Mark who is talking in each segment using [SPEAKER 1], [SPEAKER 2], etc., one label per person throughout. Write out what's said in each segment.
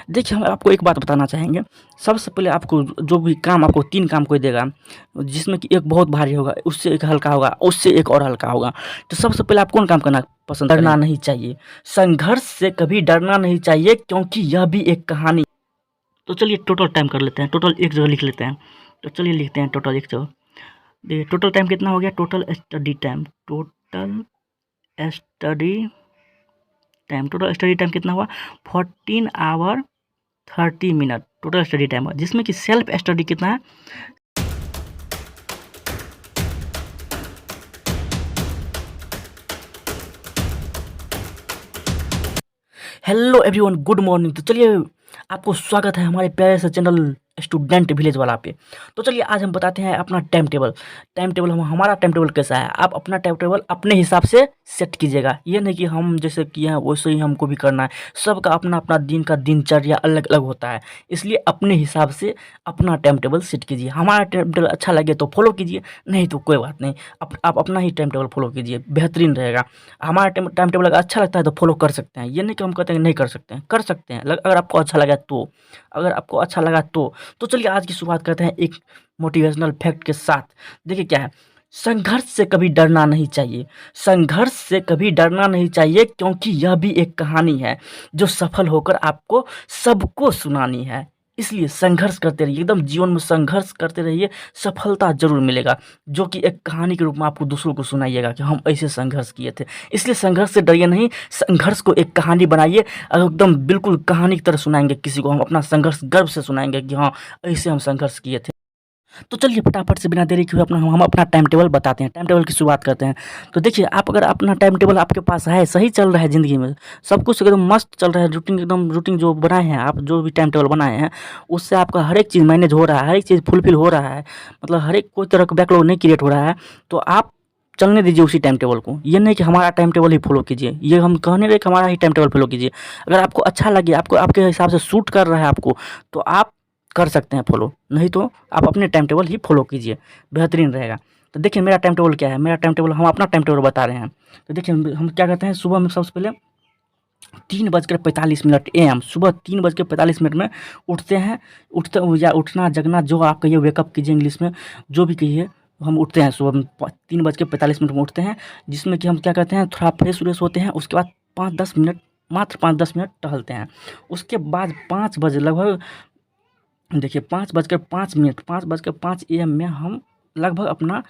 [SPEAKER 1] देखिए, हम आपको एक बात बताना चाहेंगे। सबसे पहले आपको जो भी काम आपको 3 काम कोई देगा, जिसमें कि एक बहुत भारी होगा, उससे एक हल्का होगा, उससे एक और हल्का होगा। तो सबसे पहले आप कौन काम करना पसंद करेंगे? डरना नहीं चाहिए। संघर्ष से कभी डरना नहीं चाहिए, क्योंकि यह भी एक कहानी। तो चलिए टोटल टाइम कर लेते हैं, टोटल एक जगह लिख लेते हैं। तो चलिए लिखते हैं टोटल एक जगह। देखिए टोटल टाइम कितना हो गया? Total study time, total study time कितना हुआ? 14 hour 30 minute total study time हुआ, जिसमें कि सेल्फ स्टडी कितना है? Hello everyone, good morning. तो चलिए आपको स्वागत है हमारे प्यारे से चैनल स्टूडेंट विलेज वाला पे। तो चलिए आज हम बताते हैं अपना टाइम टेबल। हमारा टाइम टेबल कैसा है, आप अपना टाइम टेबल अपने हिसाब से सेट कीजिएगा। ये नहीं कि हम जैसे किए हैं वैसे ही हमको भी करना है। सबका अपना अपना दिन का दिनचर्या अलग अलग होता है, इसलिए अपने हिसाब से अपना टाइम टेबल सेट कीजिए। हमारा टाइम टेबल अच्छा लगे तो फॉलो कीजिए, नहीं तो कोई बात नहीं, आप अपना ही टाइम टेबल फॉलो कीजिए, बेहतरीन रहेगा। हमारा टाइम टेबल अगर अच्छा लगता है तो फॉलो कर सकते हैं। ये नहीं कि हम कहते हैं नहीं कर सकते हैं, कर सकते हैं अगर आपको अच्छा लगा तो। तो चलिए आज की शुरुआत करते हैं एक मोटिवेशनल फैक्ट के साथ। देखिए क्या है, संघर्ष से कभी डरना नहीं चाहिए। संघर्ष से कभी डरना नहीं चाहिए, क्योंकि यह भी एक कहानी है जो सफल होकर आपको सबको सुनानी है। इसलिए संघर्ष करते रहिए, एकदम जीवन में संघर्ष करते रहिए, सफलता जरूर मिलेगा। जो कि एक कहानी के रूप में आपको दूसरों को सुनाइएगा कि हम ऐसे संघर्ष किए थे। इसलिए संघर्ष से डरिए नहीं, संघर्ष को एक कहानी बनाइए और एकदम बिल्कुल कहानी की तरह सुनाएंगे किसी को। हम अपना संघर्ष गर्व से सुनाएंगे कि हाँ ऐसे हम संघर्ष किए थे। तो चलिए फटाफट से बिना देरी किए हम अपना टाइम टेबल बताते हैं, टाइम टेबल की शुरुआत करते हैं। तो देखिए, आप अगर अपना टाइम टेबल आपके पास है, सही चल रहा है ज़िंदगी में, सब कुछ एकदम मस्त चल रहा है, रूटीन जो बनाए हैं आप, जो भी टाइम टेबल बनाए हैं, उससे आपका हर एक चीज़ मैनेज हो रहा है, हर एक चीज़ फुलफिल हो रहा है, मतलब हर एक कोई तरह का बैकलॉग नहीं क्रिएट हो रहा है, तो आप चलने दीजिए उसी टाइम टेबल को। ये नहीं कि हमारा टाइम टेबल ही फॉलो कीजिए, ये हम कहने रहे कि हमारा ही टाइम टेबल फॉलो कीजिए। अगर आपको अच्छा लगे, आपको आपके हिसाब से सूट कर रहा है आपको, तो आप कर सकते हैं फॉलो, नहीं तो आप अपने टाइम टेबल ही फॉलो कीजिए, बेहतरीन रहेगा। तो देखिए मेरा टाइम टेबल क्या है, मेरा टाइम टेबल, हम अपना टाइम टेबल बता रहे हैं। तो देखिए हम क्या करते हैं, सुबह में सबसे पहले 3:45 AM, सुबह 3:45 में उठते हैं। या उठना जगना जो आप कहिए, वेकअप कीजिए इंग्लिश में, जो भी कहिए, हम उठते हैं सुबह में 3:45 में उठते हैं। जिसमें कि हम क्या करते हैं, थोड़ा फ्रेश व्रेश होते हैं, उसके बाद 5-10 मिनट, मात्र 5-10 मिनट टहलते हैं। उसके बाद 5 बजे लगभग, देखिए 5:05, 5:05 AM में हम लगभग अपना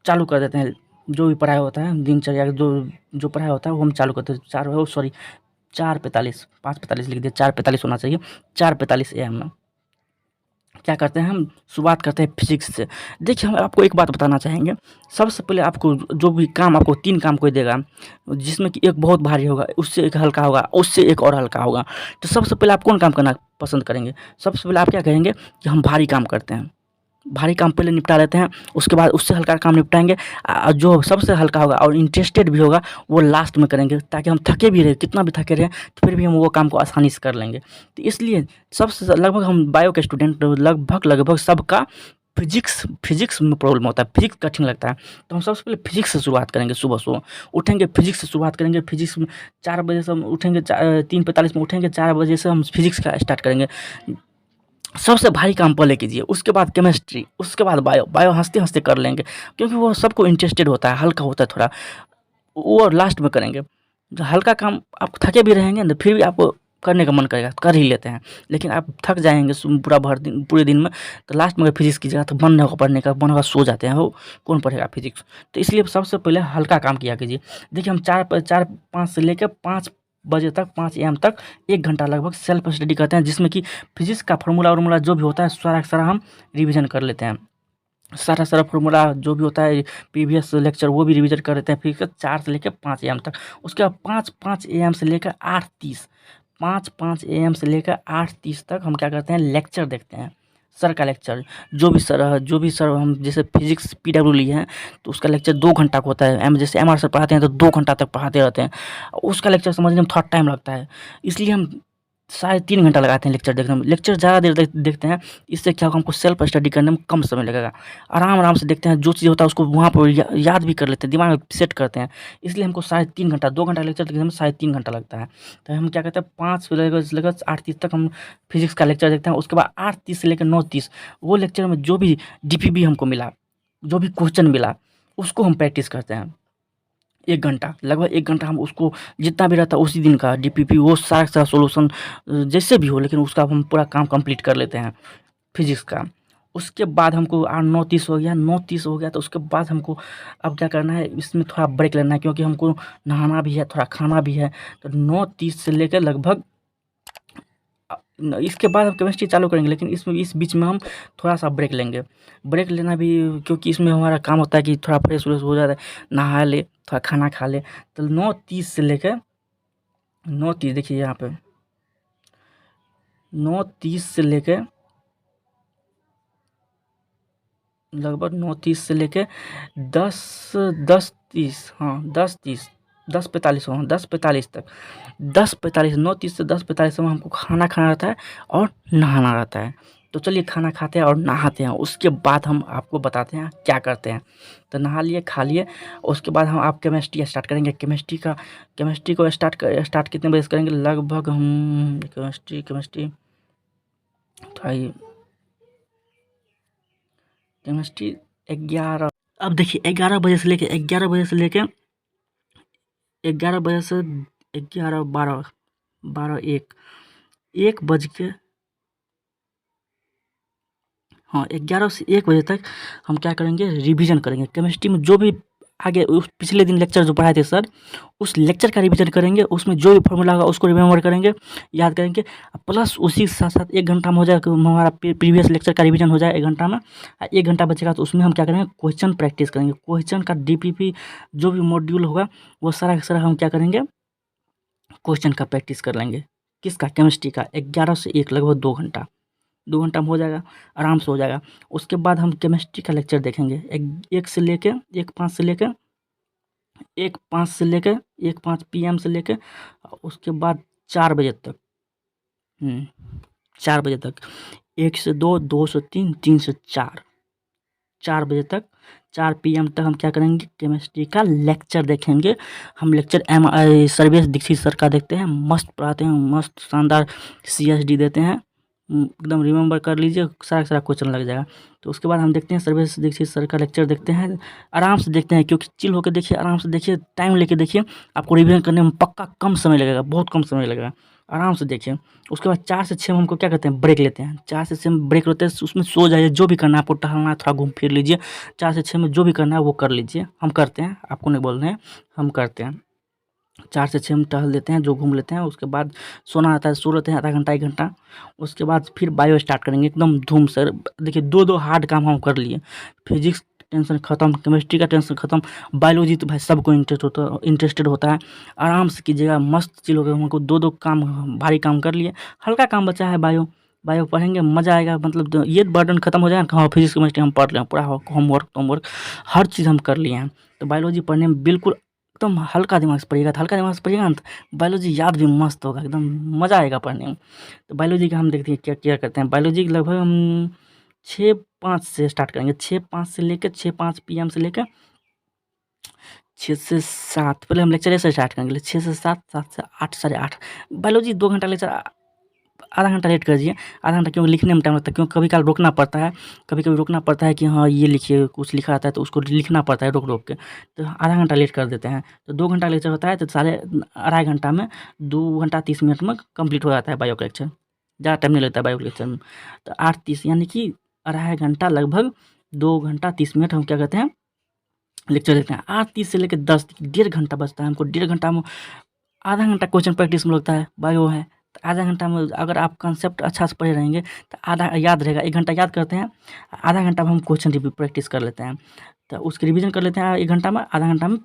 [SPEAKER 1] चालू कर देते हैं। जो भी पढ़ाई होता है दिनचर्या का, जो जो पढ़ाई होता है वो हम चालू करते हैं। 4:45, 5:45 लिख दिया, 4:45 होना चाहिए। 4:45 AM में क्या करते हैं, हम शुरुआत करते हैं फिजिक्स से। देखिए हम आपको एक बात बताना चाहेंगे। सबसे पहले आपको जो भी काम आपको 3 काम कोई देगा, जिसमें कि एक बहुत भारी होगा, उससे एक हल्का होगा, उससे एक और हल्का होगा। तो सबसे पहले आप कौन काम करना पसंद करेंगे? सबसे पहले आप क्या कहेंगे कि हम भारी काम करते हैं, भारी काम पहले निपटा लेते हैं, उसके बाद उससे हल्का काम निपटाएंगे। जो सबसे हल्का होगा और इंटरेस्टेड भी होगा वो लास्ट में करेंगे, ताकि हम थके भी रहे, कितना भी थके रहे तो फिर भी हम वो काम को आसानी से कर लेंगे। तो इसलिए सबसे लगभग हम बायो के स्टूडेंट लगभग सबका फिजिक्स में प्रॉब्लम होता है, फिजिक्स कठिन लगता है। तो हम सबसे पहले फिजिक्स से शुरुआत करेंगे। सुबह सुबह उठेंगे, फिजिक्स से शुरुआत करेंगे। फिजिक्स में 4 बजे से हम उठेंगे, 3:45 में उठेंगे, 4 बजे से हम फिजिक्स का स्टार्ट करेंगे। सबसे भारी काम पहले कीजिए, उसके बाद केमिस्ट्री, उसके बाद बायो हँसते-हँसते कर लेंगे, क्योंकि वो सबको इंटरेस्टेड होता है, हल्का होता है थोड़ा, वो लास्ट में करेंगे। जो हल्का काम आप थके भी रहेंगे ना, फिर भी आपको करने का मन करेगा, कर ही लेते हैं। लेकिन आप थक जाएँगे पूरे दिन में, तो लास्ट में अगर फिजिक्स कीजिएगा तो मन नहीं होगा पढ़ने का, मन होगा सो जाते हैं, वो कौन पढ़ेगा फिजिक्स। तो इसलिए सबसे पहले हल्का काम किया कीजिए। देखिए हम 4-5 से लेकर 5 बजे तक, 5 AM तक 1 घंटा लगभग सेल्फ स्टडी करते हैं, जिसमें कि फिजिक्स का फार्मूला जो भी होता है सारा का सारा हम रिवीजन कर लेते हैं। सारा फार्मूला जो भी होता है प्रीवियस लेक्चर वो भी रिवीजन कर लेते हैं। फिर 4 से लेकर 5 AM तक, उसके बाद 5 AM से लेकर 8:30, 5 AM से लेकर 8:30 तक हम क्या करते हैं, लेक्चर देखते हैं, सर का लेक्चर। जो भी सर हम जैसे फिजिक्स PW लिए हैं तो उसका लेक्चर 2 घंटा का होता है। जैसे MR सर पढ़ाते हैं तो 2 घंटा तक पढ़ाते रहते हैं, उसका लेक्चर समझने में थोड़ा टाइम लगता है। इसलिए हम 3.5 घंटा लगाते हैं लेक्चर देखने में। लेक्चर ज़्यादा देर देखते हैं, इससे क्या होगा, हमको सेल्फ स्टडी करने में कम समय लगेगा। आराम से देखते हैं, जो चीज़ होता है उसको वहाँ पर याद भी कर लेते हैं, दिमाग में सेट करते हैं। इसलिए हमको 3.5 घंटा, 2 घंटा लेक्चर देखने में 3.5 घंटा लगता है। तो हम क्या कहते हैं, 5 से लेकर 8:30 तक हम फिजिक्स का लेक्चर देखते हैं। उसके बाद 8:30 से लेकर 9:30 वो लेक्चर में जो भी डीपीबी हमको मिला, जो भी क्वेश्चन मिला, उसको हम प्रैक्टिस करते हैं। 1 घंटा, लगभग 1 घंटा हम उसको, जितना भी रहता है उसी दिन का डीपीपी, वो सारा का सारा सॉल्यूशन जैसे भी हो, लेकिन उसका हम पूरा काम कंप्लीट कर लेते हैं फिजिक्स का। उसके बाद हमको 9:30 हो गया, 9:30 हो गया तो उसके बाद हमको अब क्या करना है, इसमें थोड़ा ब्रेक लेना है, क्योंकि हमको नहाना भी है, थोड़ा खाना भी है। तो 9:30 से लेकर लगभग इसके बाद हम केमिस्ट्री चालू करेंगे, लेकिन इस बीच में हम थोड़ा-सा ब्रेक लेंगे। ब्रेक लेना भी, क्योंकि इसमें हमारा काम होता है कि थोड़ा फ्रेश-व्रेश हो जाता है, नहा ले, थोड़ा खाना खा ले। तो 9:30 से लेकर 9:30, देखिए यहाँ पे 9:30 से लेके लगभग 9:30 से लेके 10:30, हाँ 10:30, 10:45, हाँ 10:45 तक, 10:45, 9:30 से 10:45 में हमको खाना खाना रहता है और नहाना रहता है। तो चलिए खाना खाते हैं और नहाते हैं, उसके बाद हम आपको बताते हैं क्या करते हैं। तो नहा लिए, खा लिए, उसके बाद हम आप केमिस्ट्री स्टार्ट करेंगे। केमिस्ट्री को स्टार्ट कितने बजे से करेंगे, लगभग हम केमिस्ट्री थोड़ा केमिस्ट्री 11, अब देखिए 11 बजे से लेके 11 बजे से 11, 12, 1 बज के, हाँ 11 से 1 बजे तक हम क्या करेंगे, रिवीजन करेंगे। केमिस्ट्री में जो भी आगे उस पिछले दिन लेक्चर जो पढ़ाए थे सर, उस लेक्चर का रिवीजन करेंगे। उसमें जो भी फॉर्मूला होगा उसको रिमेंबर करेंगे, याद करेंगे। प्लस उसी के साथ साथ 1 घंटा में हो जाएगा, हमारा प्रीवियस लेक्चर का रिवीजन हो जाए 1 घंटा में। 1 घंटा बचेगा तो उसमें हम क्या करेंगे, क्वेश्चन प्रैक्टिस करेंगे। क्वेश्चन का डीपीपी जो भी मॉड्यूल होगा वो सारा का सारा हम क्या करेंगे, क्वेश्चन का प्रैक्टिस कर लेंगे। किसका, केमिस्ट्री का। 11 से 1 लगभग 2 घंटा, 2 घंटा में हो जाएगा, आराम से हो जाएगा। उसके बाद हम केमिस्ट्री का लेक्चर देखेंगे 1 से लेके 1:05 से लेके 1:05 से लेके 1:05 पीएम से लेके उसके बाद 4 बजे तक, 4 बजे तक, 1 से 2, 2 से 3, 3 से 4, 4 बजे तक, 4 पीएम तक हम क्या करेंगे, केमिस्ट्री का लेक्चर देखेंगे। हम लेक्चर सर्वेश दीक्षित सर का देखते हैं, मस्त पढ़ाते हैं, मस्त शानदार सीएसडी देते हैं। एकदम रिमेंबर कर लीजिए, सारा सारा क्वेश्चन लग जाएगा। तो उसके बाद हम देखते हैं सर्वेश दीक्षित सर का लेक्चर देखते हैं, आराम से देखते हैं, क्योंकि चिल होकर देखिए, आराम से देखिए, टाइम लेके देखिए, आपको रिवीजन करने में पक्का कम समय लगेगा, बहुत कम समय लगेगा, आराम से देखिए। उसके बाद 4 से 6 में हमको क्या करते हैं, ब्रेक लेते हैं। 4 से 6 में ब्रेक लेते हैं, उसमें सो जाइए, जो भी करना है आपको, टहलना है थोड़ा घूम फिर लीजिए। 4 से 6 में जो भी करना है वो कर लीजिए, हम करते हैं, आपको नहीं बोल रहे हैं, हम करते हैं। 4 से 6 हम टहल लेते हैं, जो घूम लेते हैं। उसके बाद सोना आता है, सो लेते हैं आधा घंटा 1 घंटा। उसके बाद फिर बायो स्टार्ट करेंगे एकदम धूम से। देखिए 2-2 हार्ड काम हम कर लिए, फिजिक्स टेंशन खत्म, केमिस्ट्री का टेंशन खत्म, बायोलॉजी तो भाई सबको इंटरेस्टेड होता है। आराम से कीजिएगा, मस्त चिल हो गया। हमको 2-2 काम, भारी काम कर लिए, हल्का काम बचा है बायो पढ़ेंगे, मज़ा आएगा। मतलब ये बर्डन खत्म हो जाएगा, हाँ फिजिक्स केमिस्ट्री हम पढ़ लें, पूरा होमवर्क हर चीज़ हम कर लिए हैं। तो बायोलॉजी पढ़ने में बिल्कुल एकदम हल्का दिमाग से पढ़िएगा, तो हल्का दिमाग से पढ़िएगा ना तो बायोलॉजी याद भी मस्त होगा, एकदम मज़ा आएगा पढ़ने में। तो बायोलॉजी का हम देखते हैं क्या क्या करते हैं। बायोलॉजी लगभग हम 6:05 से स्टार्ट करेंगे, 6:05 से लेकर 6:05 पीएम से लेकर 6 से 7, पहले हम लेक्चर ऐसे स्टार्ट करेंगे, 6 से 7, 7 से 8, 8:30। बायोलॉजी 2 घंटा लेक्चर, आधा घंटा लेट कर दीजिए, आधा घंटा, क्योंकि लिखने में टाइम लगता है, क्योंकि कभी-कभार रोकना पड़ता है, कभी-कभी रोकना पड़ता है कि हाँ ये लिखिए, कुछ लिखा आता है तो उसको लिखना पड़ता है रोक-रोक के, तो आधा घंटा लेट कर देते हैं। तो 2 घंटा लेक्चर होता है, तो साढ़े अढ़ाई घंटा में 2 घंटा 30 मिनट में कंप्लीट हो जाता है बायो का लेक्चर, ज़्यादा टाइम नहीं लगता है बायो के लेक्चर में। तो 8:30 यानी कि अढ़ाई घंटा, लगभग 2 घंटा 30 मिनट हम क्या कहते हैं, लेक्चर देते हैं। 8:30 से लेकर 10, 1.5 घंटा बचता है हमको। 1.5 घंटा में आधा घंटा क्वेश्चन प्रैक्टिस में लगता है, बायो है तो आधा घंटा में अगर आप कंसेप्ट अच्छा से पढ़े रहेंगे तो आधा याद रहेगा। 1 घंटा याद करते हैं, आधा घंटा में हम क्वेश्चन रिव्यू प्रैक्टिस कर लेते हैं, तो उसकी रिवीजन कर लेते हैं 1 घंटा में, आधा घंटा में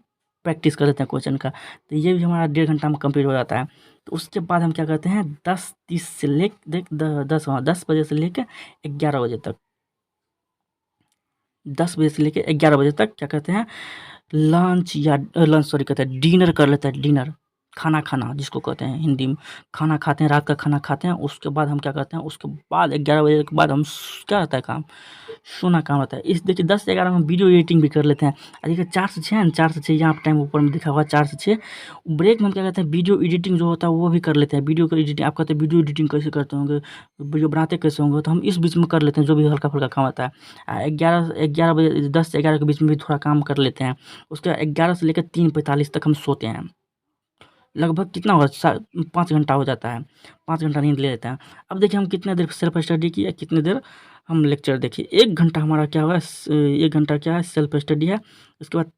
[SPEAKER 1] प्रैक्टिस कर लेते हैं क्वेश्चन का। तो ये भी हमारा 1.5 घंटा में कंप्लीट हो जाता है। तो उसके बाद हम क्या करते हैं, 10:30 से ले देख 10 बजे से लेकर 11 बजे तक, 10 बजे से लेकर 11 बजे तक क्या करते हैं, लंच, या लंच सॉरी कहते हैं डिनर कर लेते हैं, डिनर खाना खाना जिसको कहते हैं हिंदी में, खाना खाते हैं, रात का खाना खाते हैं, उसके बाद हम क्या करते हैं, उसके बाद 11 बजे के बाद हम क्या रहता है काम, सोना काम रहता है। इस देखिए 10 से 11 हम वीडियो एडिटिंग भी कर लेते हैं। देखिए 4 से 6 है ना, 4 से 6 यहाँ पे टाइम ऊपर में दिखा हुआ 4 से 6। ब्रेक में हम क्या करते हैं, वीडियो एडिटिंग जो होता है वो भी कर लेते हैं। वीडियो का एडिटिंग, आप कहते हैं वीडियो एडिटिंग कैसे करते होंगे, वीडियो बनाते कैसे होंगे, तो हम इस बीच में कर लेते हैं जो भी हल्का-फुल्का काम होता है। 11 बजे 10 से 11 के बीच में भी थोड़ा काम कर लेते हैं। उसके बाद 11 से लेकर 3:45 तक हम सोते हैं। लगभग कितना होगा 5 घंटा हो जाता है, 5 घंटा नींद ले लेते हैं। अब देखिए हम कितने देर सेल्फ स्टडी किए, कितने देर हम लेक्चर देखे। 1 घंटा हमारा क्या हुआ, 1 घंटा क्या है सेल्फ स्टडी है। उसके बाद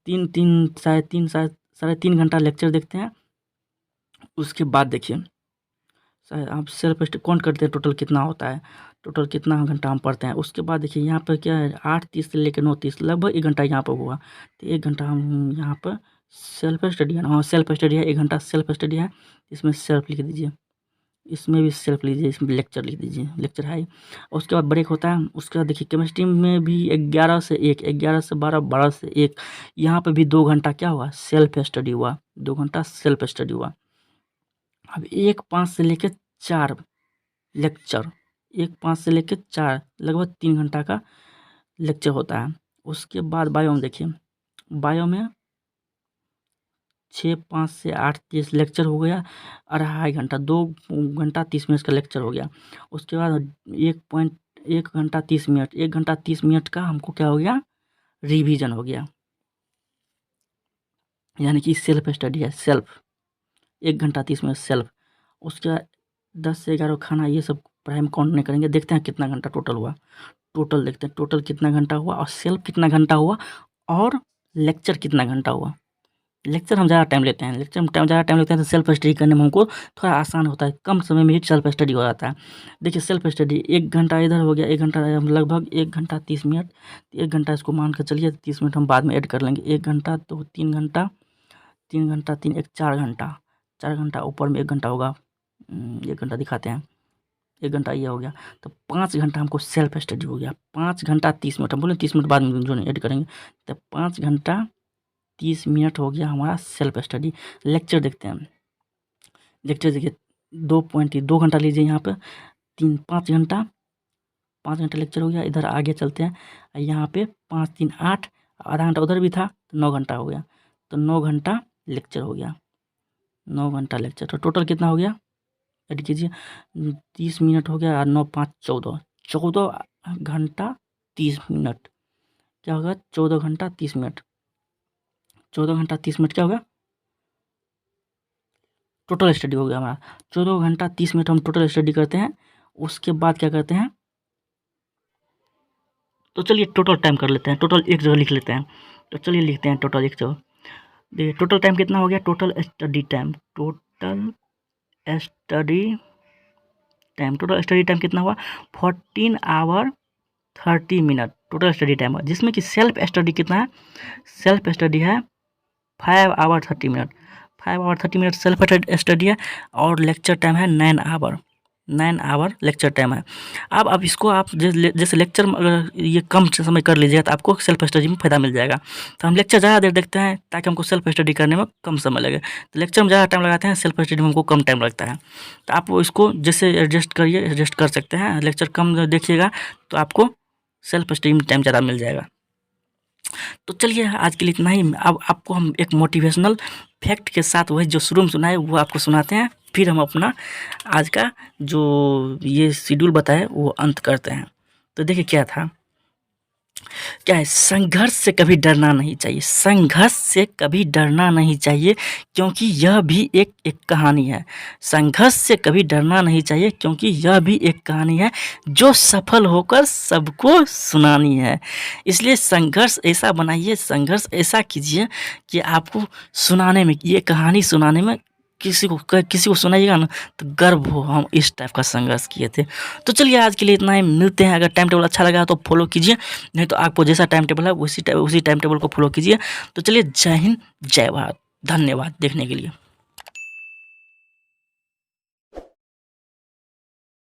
[SPEAKER 1] 3 घंटा लेक्चर देखते हैं। उसके बाद देखिए आप सेल्फ स्टडी काउंट करते हैं टोटल कितना होता है, टोटल कितना घंटा हम पढ़ते हैं। उसके बाद देखिए यहाँ पर क्या है 8:30 से लेकर 9:30 लगभग 1 घंटा यहाँ पर हुआ। तो 1 घंटा हम यहाँ पर सेल्फ स्टडी है ना, हाँ सेल्फ स्टडी है, 1 घंटा सेल्फ स्टडी है। इसमें सेल्फ लिख दीजिए, इसमें भी सेल्फ लीजिए, इसमें लेक्चर लिख दीजिए, लेक्चर है। उसके बाद ब्रेक होता है। उसके बाद देखिए केमिस्ट्री में भी 11 से 1, 11 से 12, 12 से 1, यहाँ पे भी 2 घंटा क्या हुआ सेल्फ स्टडी हुआ, 2 घंटा सेल्फ स्टडी हुआ। अब 1:05 से लेकर 4 लेक्चर, 1:05 से लेकर 4 लगभग 3 घंटा का लेक्चर होता है। उसके बाद बायो में देखिए, बायो में 6:05 से 8:30 लेक्चर हो गया, 2.5 घंटा, 2 घंटा 30 मिनट का लेक्चर हो गया। उसके बाद 1 घंटा 30 मिनट, 1 घंटा 30 मिनट का हमको क्या हो गया, रिवीजन हो गया, यानी कि सेल्फ स्टडी है, सेल्फ 1 घंटा 30 मिनट सेल्फ। उसके बाद 10 से 11 खाना, ये सब पढ़ाई में काउंट नहीं करेंगे। देखते हैं कितना घंटा टोटल हुआ, टोटल देखते हैं टोटल कितना घंटा हुआ और सेल्फ कितना घंटा हुआ और लेक्चर कितना घंटा हुआ। लेक्चर हम ज़्यादा टाइम लेते हैं, लेक्चर में ज़्यादा टाइम लेते हैं तो सेल्फ स्टडी करने में हमको थोड़ा आसान होता है, कम समय में ही सेल्फ स्टडी हो जाता है। देखिए सेल्फ स्टडी 1 घंटा इधर हो गया, 1 घंटा लगभग 1 घंटा 30 मिनट, 1 घंटा इसको मान कर चलिए, 30 मिनट हम बाद में ऐड कर लेंगे। 1 घंटा तो 3 घंटा, 3 घंटा 3 1 4 घंटा, 4 घंटा ऊपर में 1 घंटा होगा, 1 घंटा दिखाते हैं, 1 घंटा ये हो गया, तो 5 घंटा हमको सेल्फ स्टडी हो गया। 5 घंटा 30 मिनट, हम बोले 30 मिनट बाद में जो ऐड करेंगे, तो 5 घंटा 30 मिनट हो गया हमारा सेल्फ स्टडी। लेक्चर देखते हैं, लेक्चर देखिए 2 घंटा लीजिए यहाँ पे, 5 घंटा, 5 घंटा लेक्चर हो गया। इधर आगे चलते हैं, यहाँ पे 5 3 8, आधा घंटा उधर भी था तो 9 घंटा हो गया, तो 9 घंटा लेक्चर हो गया, 9 घंटा लेक्चर। तो टोटल कितना हो गया, ऐड कीजिए, 30 मिनट हो गया और 9 5 14, 14 घंटा 30 मिनट क्या होगा, 14 घंटा 30 मिनट, 14 घंटा 30 मिनट क्या होगा, टोटल स्टडी हो गया हमारा। 14 घंटा 30 मिनट हम टोटल स्टडी करते हैं। उसके बाद क्या करते हैं, तो चलिए टोटल टाइम कर लेते हैं, टोटल एक जगह लिख लेते हैं। तो चलिए लिखते हैं टोटल एक जगह। देखिए टोटल टाइम कितना हो गया, total study time, total study time, total study time कितना हुआ, 14 hour 30 minute total study time है। जिसमें कि सेल्फ स्टडी कितना है, सेल्फ स्टडी है 5 hour 30 minute, 5 hour 30 minute self study है। और लेक्चर टाइम है 9 आवर, 9 आवर लेक्चर टाइम है। अब इसको आप जैसे लेक्चर में अगर ये कम समय कर लीजिएगा तो आपको सेल्फ स्टडी में फ़ायदा मिल जाएगा। तो हम लेक्चर ज़्यादा देर देखते हैं ताकि हमको सेल्फ स्टडी करने में कम समय लगे। तो लेक्चर में ज़्यादा टाइम लगाते हैं, सेल्फ स्टडी में हमको कम टाइम लगता है। तो आप इसको जैसे एडजस्ट करिए, एडजस्ट कर सकते हैं। लेक्चर कम देखिएगा तो आपको सेल्फ स्टडी में टाइम ज़्यादा मिल जाएगा। तो चलिए आज के लिए इतना ही। अब आपको हम एक मोटिवेशनल फैक्ट के साथ वही जो शुरू में सुनाए वो आपको सुनाते हैं, फिर हम अपना आज का जो ये शेड्यूल बताए वो अंत करते हैं। तो देखिए क्या था, क्या है, संघर्ष से कभी डरना नहीं चाहिए, संघर्ष से कभी डरना नहीं चाहिए क्योंकि यह भी एक कहानी है। संघर्ष से कभी डरना नहीं चाहिए क्योंकि यह भी एक कहानी है जो सफल होकर सबको सुनानी है। इसलिए संघर्ष ऐसा बनाइए, संघर्ष ऐसा कीजिए कि आपको सुनाने में, ये कहानी सुनाने में किसी को सुनाइएगा ना तो गर्व हो, हम इस टाइप का संघर्ष किए थे। तो चलिए आज के लिए इतना ही, मिलते हैं। अगर टाइम टेबल अच्छा लगा तो फॉलो कीजिए, नहीं तो आपको जैसा टाइम टेबल है उसी टाइम टेबल को फॉलो कीजिए। तो चलिए जय हिंद, जय भारत, धन्यवाद देखने के लिए।